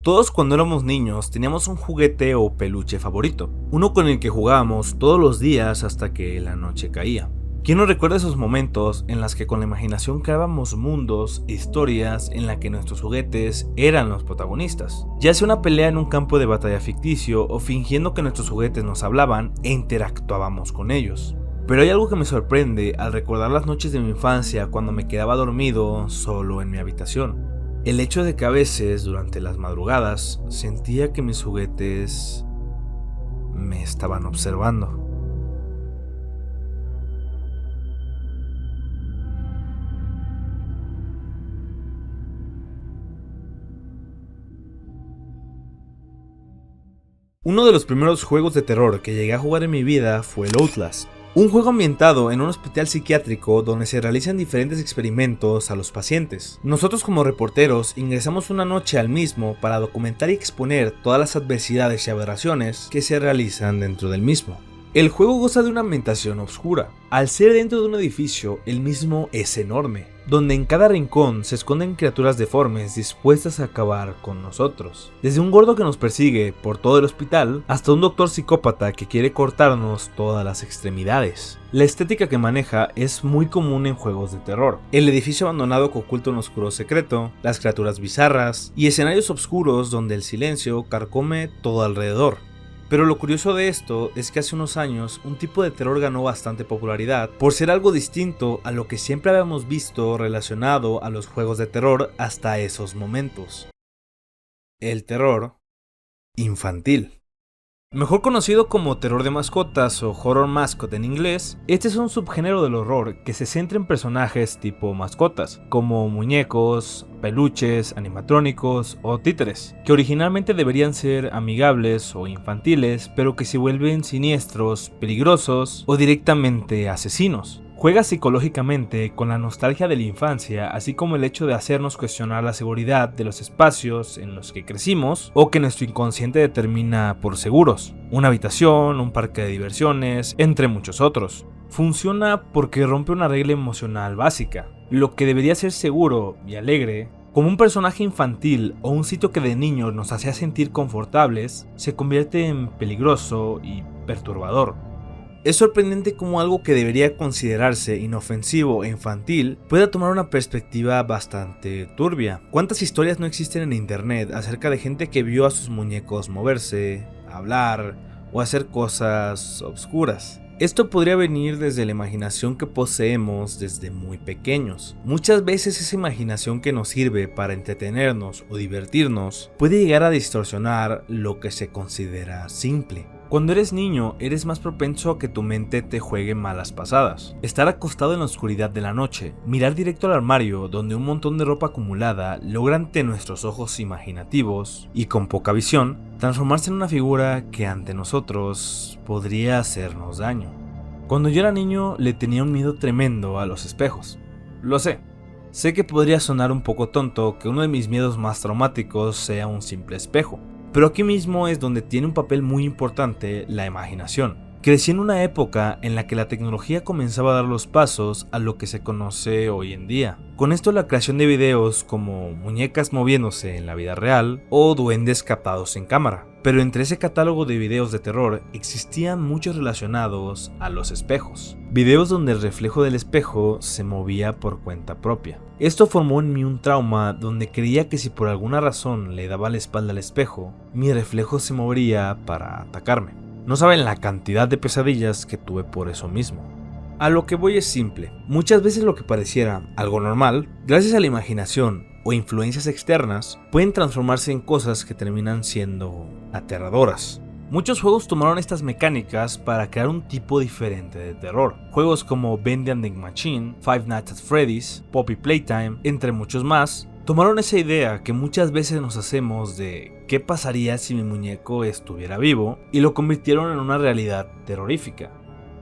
Todos cuando éramos niños teníamos un juguete o peluche favorito, uno con el que jugábamos todos los días hasta que la noche caía. ¿Quién no recuerda esos momentos en los que con la imaginación creábamos mundos e historias en la que nuestros juguetes eran los protagonistas? Ya sea una pelea en un campo de batalla ficticio o fingiendo que nuestros juguetes nos hablaban e interactuábamos con ellos. Pero hay algo que me sorprende al recordar las noches de mi infancia cuando me quedaba dormido solo en mi habitación. El hecho de que a veces, durante las madrugadas, sentía que mis juguetes me estaban observando. Uno de los primeros juegos de terror que llegué a jugar en mi vida fue el Outlast. Un juego ambientado en un hospital psiquiátrico donde se realizan diferentes experimentos a los pacientes. Nosotros como reporteros ingresamos una noche al mismo para documentar y exponer todas las adversidades y aberraciones que se realizan dentro del mismo. El juego goza de una ambientación oscura. Al ser dentro de un edificio, el mismo es enorme, donde en cada rincón se esconden criaturas deformes dispuestas a acabar con nosotros. Desde un gordo que nos persigue por todo el hospital, hasta un doctor psicópata que quiere cortarnos todas las extremidades. La estética que maneja es muy común en juegos de terror. El edificio abandonado que oculta un oscuro secreto, las criaturas bizarras y escenarios oscuros donde el silencio carcome todo alrededor. Pero lo curioso de esto es que hace unos años un tipo de terror ganó bastante popularidad por ser algo distinto a lo que siempre habíamos visto relacionado a los juegos de terror hasta esos momentos. El terror infantil. Mejor conocido como terror de mascotas o horror mascot en inglés, este es un subgénero del horror que se centra en personajes tipo mascotas, como muñecos, peluches, animatrónicos o títeres, que originalmente deberían ser amigables o infantiles, pero que se vuelven siniestros, peligrosos o directamente asesinos. Juega psicológicamente con la nostalgia de la infancia, así como el hecho de hacernos cuestionar la seguridad de los espacios en los que crecimos o que nuestro inconsciente determina por seguros. Una habitación, un parque de diversiones, entre muchos otros. Funciona porque rompe una regla emocional básica. Lo que debería ser seguro y alegre, como un personaje infantil o un sitio que de niños nos hacía sentir confortables, se convierte en peligroso y perturbador. Es sorprendente cómo algo que debería considerarse inofensivo e infantil pueda tomar una perspectiva bastante turbia. ¿Cuántas historias no existen en internet acerca de gente que vio a sus muñecos moverse, hablar o hacer cosas obscuras? Esto podría venir desde la imaginación que poseemos desde muy pequeños. Muchas veces esa imaginación que nos sirve para entretenernos o divertirnos puede llegar a distorsionar lo que se considera simple. Cuando eres niño, eres más propenso a que tu mente te juegue malas pasadas. Estar acostado en la oscuridad de la noche, mirar directo al armario donde un montón de ropa acumulada logra ante nuestros ojos imaginativos y con poca visión, transformarse en una figura que ante nosotros podría hacernos daño. Cuando yo era niño le tenía un miedo tremendo a los espejos. Lo sé. Sé que podría sonar un poco tonto que uno de mis miedos más traumáticos sea un simple espejo. Pero aquí mismo es donde tiene un papel muy importante la imaginación. Crecí en una época en la que la tecnología comenzaba a dar los pasos a lo que se conoce hoy en día. Con esto la creación de videos como muñecas moviéndose en la vida real o duendes captados en cámara. Pero entre ese catálogo de videos de terror existían muchos relacionados a los espejos. Videos donde el reflejo del espejo se movía por cuenta propia. Esto formó en mí un trauma donde creía que si por alguna razón le daba la espalda al espejo, mi reflejo se movería para atacarme. No saben la cantidad de pesadillas que tuve por eso mismo. A lo que voy es simple. Muchas veces lo que pareciera algo normal, gracias a la imaginación o influencias externas, pueden transformarse en cosas que terminan siendo aterradoras. Muchos juegos tomaron estas mecánicas para crear un tipo diferente de terror. Juegos como Vending Machine, Five Nights at Freddy's, Poppy Playtime, entre muchos más, tomaron esa idea que muchas veces nos hacemos de ¿qué pasaría si mi muñeco estuviera vivo? Y lo convirtieron en una realidad terrorífica.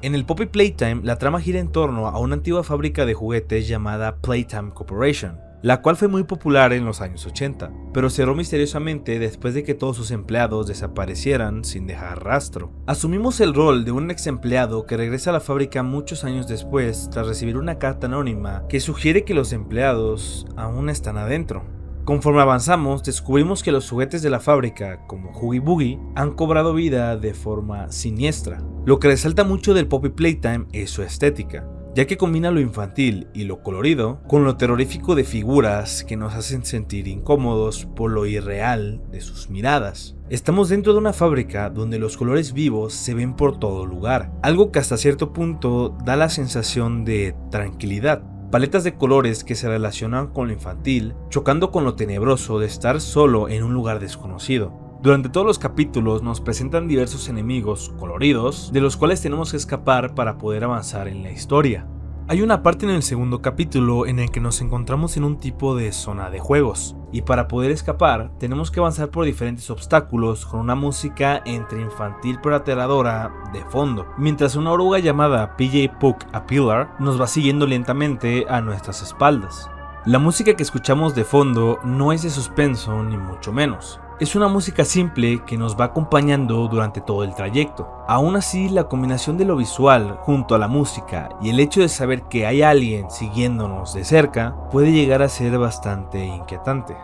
En el Poppy Playtime, la trama gira en torno a una antigua fábrica de juguetes llamada Playtime Corporation, la cual fue muy popular en los años 80, pero cerró misteriosamente después de que todos sus empleados desaparecieran sin dejar rastro. Asumimos el rol de un ex empleado que regresa a la fábrica muchos años después tras recibir una carta anónima que sugiere que los empleados aún están adentro. Conforme avanzamos, descubrimos que los juguetes de la fábrica, como Huggy Buggy, han cobrado vida de forma siniestra. Lo que resalta mucho del Poppy Playtime es su estética, ya que combina lo infantil y lo colorido con lo terrorífico de figuras que nos hacen sentir incómodos por lo irreal de sus miradas. Estamos dentro de una fábrica donde los colores vivos se ven por todo lugar, algo que hasta cierto punto da la sensación de tranquilidad. Paletas de colores que se relacionan con lo infantil, chocando con lo tenebroso de estar solo en un lugar desconocido. Durante todos los capítulos nos presentan diversos enemigos coloridos, de los cuales tenemos que escapar para poder avanzar en la historia. Hay una parte en el segundo capítulo en el que nos encontramos en un tipo de zona de juegos, y para poder escapar tenemos que avanzar por diferentes obstáculos con una música entre infantil pero aterradora de fondo, mientras una oruga llamada PJ Puck a Pillar nos va siguiendo lentamente a nuestras espaldas. La música que escuchamos de fondo no es de suspenso ni mucho menos. Es una música simple que nos va acompañando durante todo el trayecto. Aún así, la combinación de lo visual junto a la música y el hecho de saber que hay alguien siguiéndonos de cerca puede llegar a ser bastante inquietante.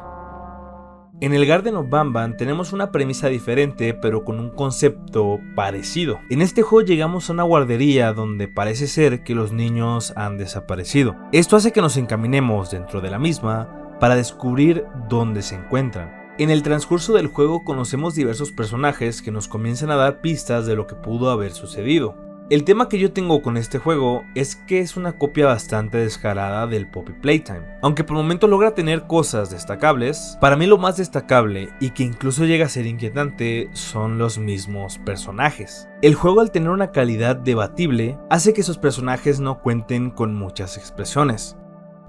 En el Garden of Banban tenemos una premisa diferente pero con un concepto parecido. En este juego llegamos a una guardería donde parece ser que los niños han desaparecido. Esto hace que nos encaminemos dentro de la misma para descubrir dónde se encuentran. En el transcurso del juego conocemos diversos personajes que nos comienzan a dar pistas de lo que pudo haber sucedido. El tema que yo tengo con este juego es que es una copia bastante descarada del Poppy Playtime. Aunque por el momento logra tener cosas destacables, para mí lo más destacable y que incluso llega a ser inquietante son los mismos personajes. El juego, al tener una calidad debatible, hace que esos personajes no cuenten con muchas expresiones.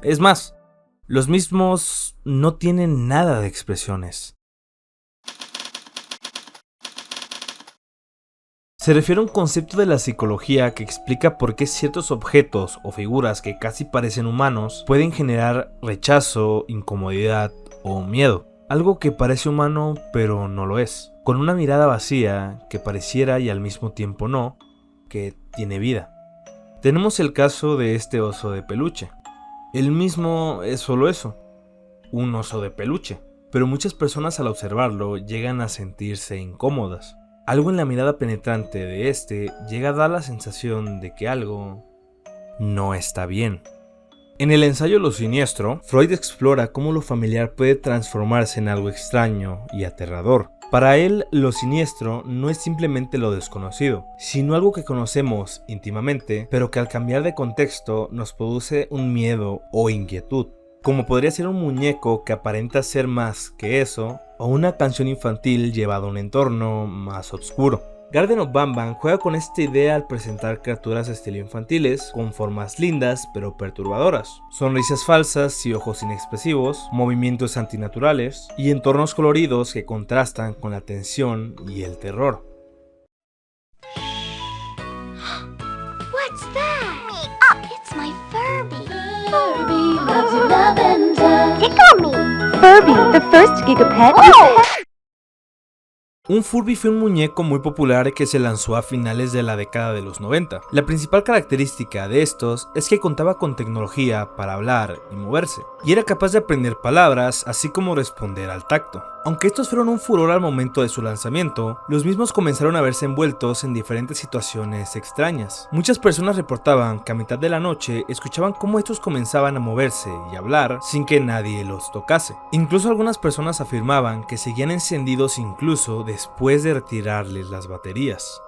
Es más, los mismos no tienen nada de expresiones. Se refiere a un concepto de la psicología que explica por qué ciertos objetos o figuras que casi parecen humanos pueden generar rechazo, incomodidad o miedo. Algo que parece humano pero no lo es. Con una mirada vacía que pareciera y al mismo tiempo no, que tiene vida. Tenemos el caso de este oso de peluche. El mismo es solo eso, un oso de peluche, pero muchas personas al observarlo llegan a sentirse incómodas. Algo en la mirada penetrante de este llega a dar la sensación de que algo no está bien. En el ensayo Lo Siniestro, Freud explora cómo lo familiar puede transformarse en algo extraño y aterrador. Para él, lo siniestro no es simplemente lo desconocido, sino algo que conocemos íntimamente, pero que al cambiar de contexto nos produce un miedo o inquietud. Como podría ser un muñeco que aparenta ser más que eso, o una canción infantil llevada a un entorno más oscuro. Garden of Banban juega con esta idea al presentar criaturas de estilo infantiles, con formas lindas pero perturbadoras, sonrisas falsas y ojos inexpresivos, movimientos antinaturales y entornos coloridos que contrastan con la tensión y el terror. What's that? Me up! It's my Furby. Furby loves lavender. Tickle me. Furby, the first Gigapet. Oh! Un Furby fue un muñeco muy popular que se lanzó a finales de la década de los 90. La principal característica de estos es que contaba con tecnología para hablar y moverse, y era capaz de aprender palabras así como responder al tacto. Aunque estos fueron un furor al momento de su lanzamiento, los mismos comenzaron a verse envueltos en diferentes situaciones extrañas. Muchas personas reportaban que a mitad de la noche escuchaban cómo estos comenzaban a moverse y hablar sin que nadie los tocase. Incluso algunas personas afirmaban que seguían encendidos incluso después de retirarles las baterías.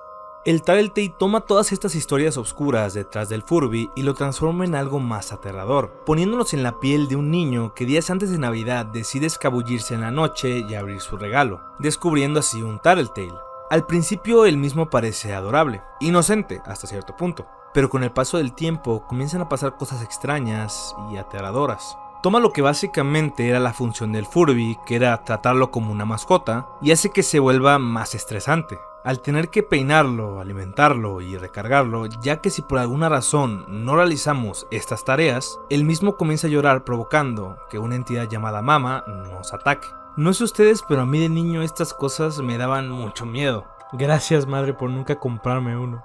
El Tattletale toma todas estas historias oscuras detrás del Furby y lo transforma en algo más aterrador, poniéndonos en la piel de un niño que días antes de Navidad decide escabullirse en la noche y abrir su regalo, descubriendo así un Tattletale. Al principio el mismo parece adorable, inocente hasta cierto punto, pero con el paso del tiempo comienzan a pasar cosas extrañas y aterradoras. Toma lo que básicamente era la función del Furby, que era tratarlo como una mascota, y hace que se vuelva más estresante, al tener que peinarlo, alimentarlo y recargarlo, ya que si por alguna razón no realizamos estas tareas, él mismo comienza a llorar, provocando que una entidad llamada Mama nos ataque. No sé ustedes, pero a mí de niño estas cosas me daban mucho miedo. Gracias, madre, por nunca comprarme uno.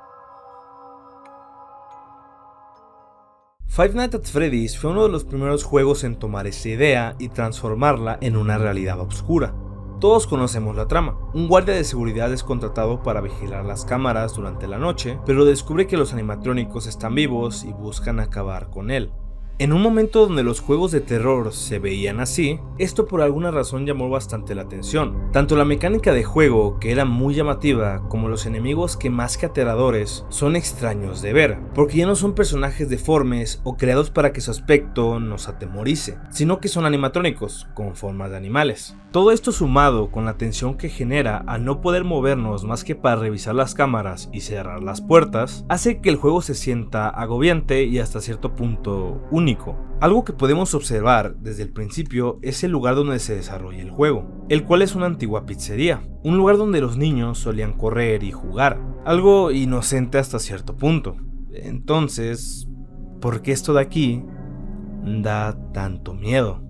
Five Nights at Freddy's fue uno de los primeros juegos en tomar esta idea y transformarla en una realidad oscura. Todos conocemos la trama. Un guardia de seguridad es contratado para vigilar las cámaras durante la noche, pero descubre que los animatrónicos están vivos y buscan acabar con él. En un momento donde los juegos de terror se veían así, esto por alguna razón llamó bastante la atención. Tanto la mecánica de juego, que era muy llamativa, como los enemigos que más que aterradores son extraños de ver, porque ya no son personajes deformes o creados para que su aspecto nos atemorice, sino que son animatrónicos, con formas de animales. Todo esto sumado con la tensión que genera al no poder movernos más que para revisar las cámaras y cerrar las puertas, hace que el juego se sienta agobiante y hasta cierto punto único. Algo que podemos observar desde el principio es el lugar donde se desarrolla el juego, el cual es una antigua pizzería, un lugar donde los niños solían correr y jugar, algo inocente hasta cierto punto. Entonces, ¿por qué esto de aquí da tanto miedo?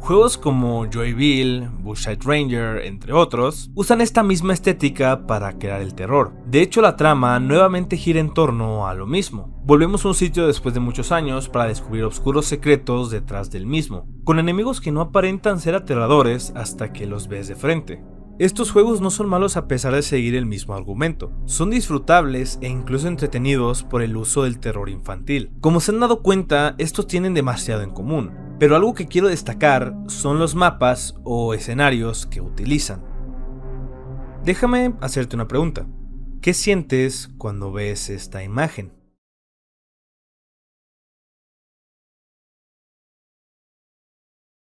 Juegos como Joyville, Bushside Ranger, entre otros, usan esta misma estética para crear el terror. De hecho, la trama nuevamente gira en torno a lo mismo. Volvemos a un sitio después de muchos años para descubrir oscuros secretos detrás del mismo, con enemigos que no aparentan ser aterradores hasta que los ves de frente. Estos juegos no son malos a pesar de seguir el mismo argumento, son disfrutables e incluso entretenidos por el uso del terror infantil. Como se han dado cuenta, estos tienen demasiado en común, pero algo que quiero destacar son los mapas o escenarios que utilizan. Déjame hacerte una pregunta. ¿Qué sientes cuando ves esta imagen?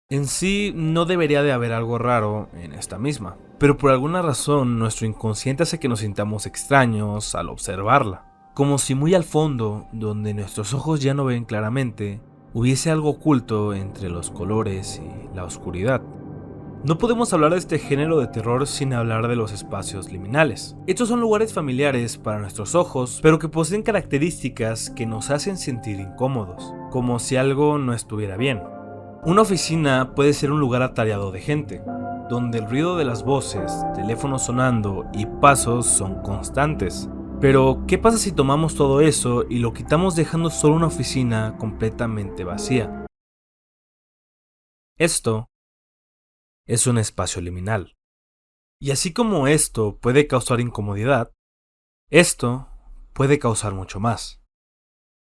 En sí, no debería de haber algo raro en esta misma, pero por alguna razón nuestro inconsciente hace que nos sintamos extraños al observarla, como si muy al fondo, donde nuestros ojos ya no ven claramente, hubiese algo oculto entre los colores y la oscuridad. No podemos hablar de este género de terror sin hablar de los espacios liminales. Estos son lugares familiares para nuestros ojos, pero que poseen características que nos hacen sentir incómodos, como si algo no estuviera bien. Una oficina puede ser un lugar atareado de gente, donde el ruido de las voces, teléfonos sonando y pasos son constantes. Pero, ¿qué pasa si tomamos todo eso y lo quitamos dejando solo una oficina completamente vacía? Esto es un espacio liminal. Y así como esto puede causar incomodidad, esto puede causar mucho más.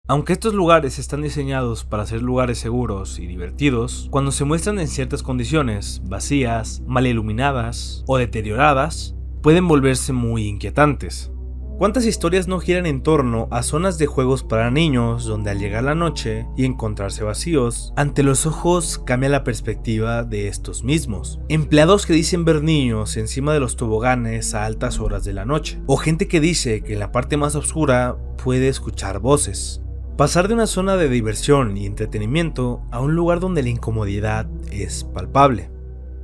Aunque estos lugares están diseñados para ser lugares seguros y divertidos, cuando se muestran en ciertas condiciones, vacías, mal iluminadas o deterioradas, pueden volverse muy inquietantes. ¿Cuántas historias no giran en torno a zonas de juegos para niños donde al llegar la noche y encontrarse vacíos, ante los ojos cambia la perspectiva de estos mismos? Empleados que dicen ver niños encima de los toboganes a altas horas de la noche, o gente que dice que en la parte más oscura puede escuchar voces. Pasar de una zona de diversión y entretenimiento a un lugar donde la incomodidad es palpable.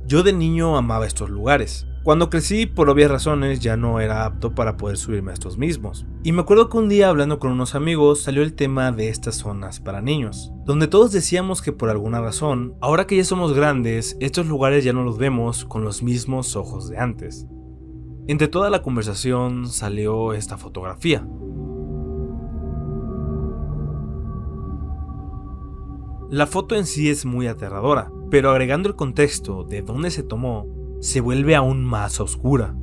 Yo de niño amaba estos lugares. Cuando crecí, por obvias razones, ya no era apto para poder subirme a estos mismos. Y me acuerdo que un día hablando con unos amigos salió el tema de estas zonas para niños, donde todos decíamos que por alguna razón, ahora que ya somos grandes, estos lugares ya no los vemos con los mismos ojos de antes. Entre toda la conversación salió esta fotografía. La foto en sí es muy aterradora, pero agregando el contexto de dónde se tomó, se vuelve aún más oscura.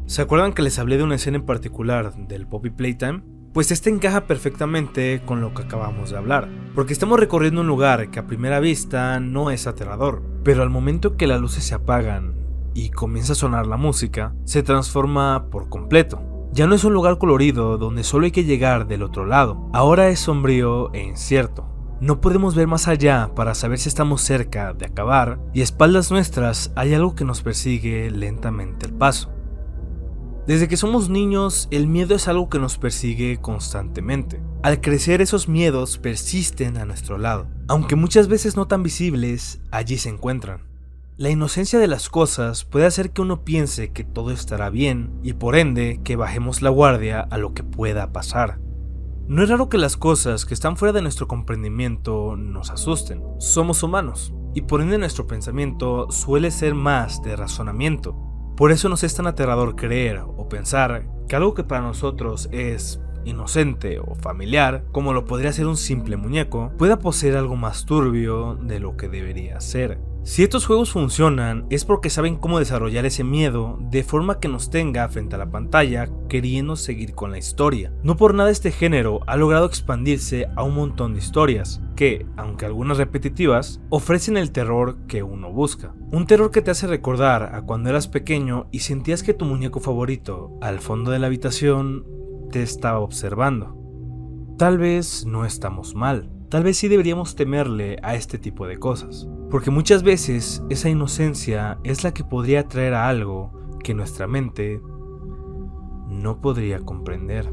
¿Se acuerdan que les hablé de una escena en particular del Poppy Playtime? Pues esta encaja perfectamente con lo que acabamos de hablar, porque estamos recorriendo un lugar que a primera vista no es aterrador, pero al momento que las luces se apagan y comienza a sonar la música, se transforma por completo. Ya no es un lugar colorido donde solo hay que llegar del otro lado, ahora es sombrío e incierto. No podemos ver más allá para saber si estamos cerca de acabar y a espaldas nuestras hay algo que nos persigue lentamente el paso. Desde que somos niños, el miedo es algo que nos persigue constantemente. Al crecer, esos miedos persisten a nuestro lado, aunque muchas veces no tan visibles, allí se encuentran. La inocencia de las cosas puede hacer que uno piense que todo estará bien y por ende que bajemos la guardia a lo que pueda pasar. No es raro que las cosas que están fuera de nuestro comprendimiento nos asusten. Somos humanos, y por ende nuestro pensamiento suele ser más de razonamiento. Por eso nos es tan aterrador creer o pensar que algo que para nosotros es inocente o familiar, como lo podría ser un simple muñeco, pueda poseer algo más turbio de lo que debería ser. Si estos juegos funcionan es porque saben cómo desarrollar ese miedo de forma que nos tenga frente a la pantalla queriendo seguir con la historia. No por nada este género ha logrado expandirse a un montón de historias que, aunque algunas repetitivas, ofrecen el terror que uno busca. Un terror que te hace recordar a cuando eras pequeño y sentías que tu muñeco favorito, al fondo de la habitación, te estaba observando. Tal vez no estamos mal. Tal vez sí deberíamos temerle a este tipo de cosas, porque muchas veces esa inocencia es la que podría atraer a algo que nuestra mente no podría comprender.